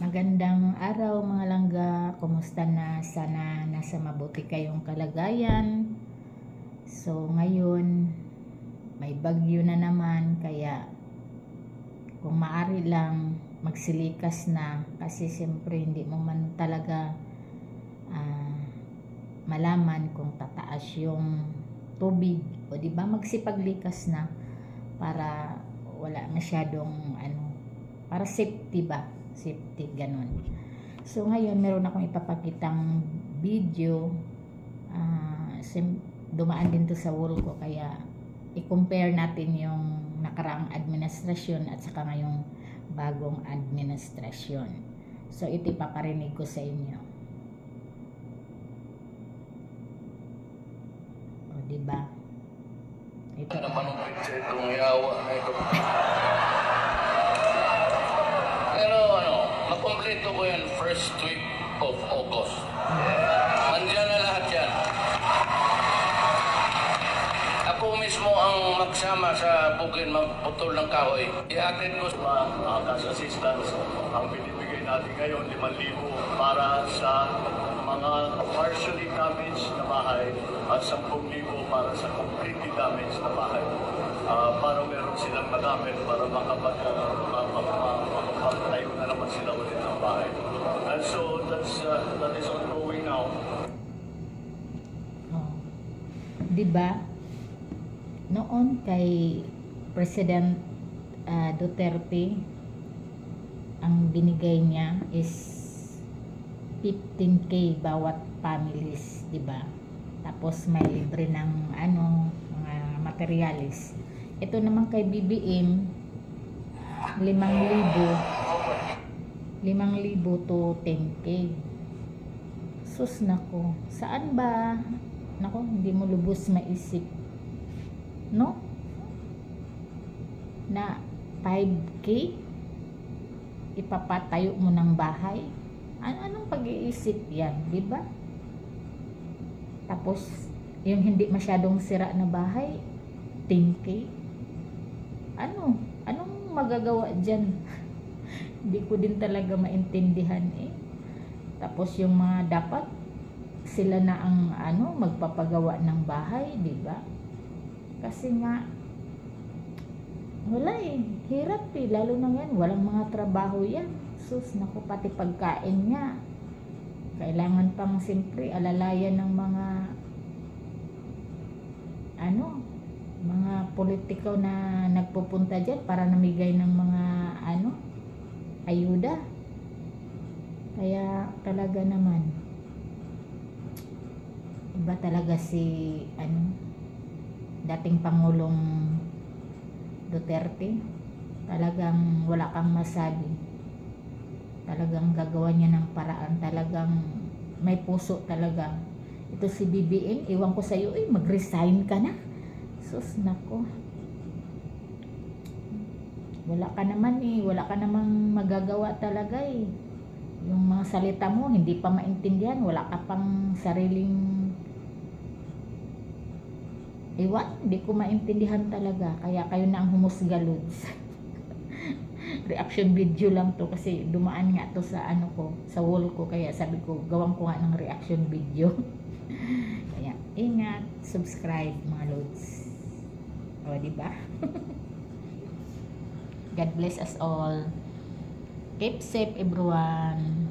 Magandang araw mga langga, kumusta na? Sana nasa mabuti kayong kalagayan. So ngayon, may bagyo na naman, kaya kung maaari lang magsilikas na, kasi siyempre hindi mo man talaga malaman kung tataas yung tubig, o di ba magsipaglikas na para wala masyadong para safety ba? Safety, ganun. So ngayon meron akong ipapakitang video, dumaan din to sa wall ko, kaya i-compare natin yung nakaraang administrasyon at saka ngayong bagong administrasyon. So ito ipaparinig ko sa inyo. O diba? Ito naman ang picture itong yawa na ito. Nakompleto ko yan first week of August. Nandiyan na lahat yan. Ako mismo ang magsama sa bukid magputol ng kahoy. Ihatid ko sa cash assistance. Ang binibigay natin ngayon, 5,000 para sa mga partially damaged na bahay at 10,000 para sa completely damaged na bahay. Para meron silang magamit para makapagtayo na naman sila ulit ng bahay. And so that is ongoing now. Diba? Noon kay President Duterte, ang binigay niya is 15K bawat families, diba? Tapos may libre ng mga materialis. Ito naman kay BBM, 5,000 to 10K. Sus nako, saan ba? Nako, hindi mo lubos maisip, no? Na 5K ipapatayo mo ng bahay. Anong pag-iisip yan, di ba? Tapos yung hindi masyadong sira na bahay, 10K. Anong magagawa dyan? Hindi ko din talaga maintindihan eh. Tapos yung mga dapat sila na ang magpapagawa ng bahay, di ba? Kasi nga wala eh, hirap eh, lalo na yan, walang mga trabaho yan. Sus, naku, pati pagkain niya kailangan pang siyempre alalayan ng mga mga politiko na nagpupunta dyan para namigay ng mga ayuda. Kaya talaga naman iba talaga si dating Pangulong Duterte. Talagang wala kang masabi, talagang gagawa niya ng paraan, talagang may puso talaga. Ito si BBM, iwan ko sa iyo, mag-resign ka na. Sus nako, wala ka namang magagawa talaga eh. Yung mga salita mo hindi pa maintindihan, wala ka pang sariling hindi ko maintindihan talaga. Kaya kayo na ang humusga, Lods. Reaction video lang to kasi dumaan nga to sa sa wall ko, kaya sabi ko gawan ko nga ng reaction video. Kaya ingat, subscribe mga Lods. O diba? God bless us all. Keep safe everyone.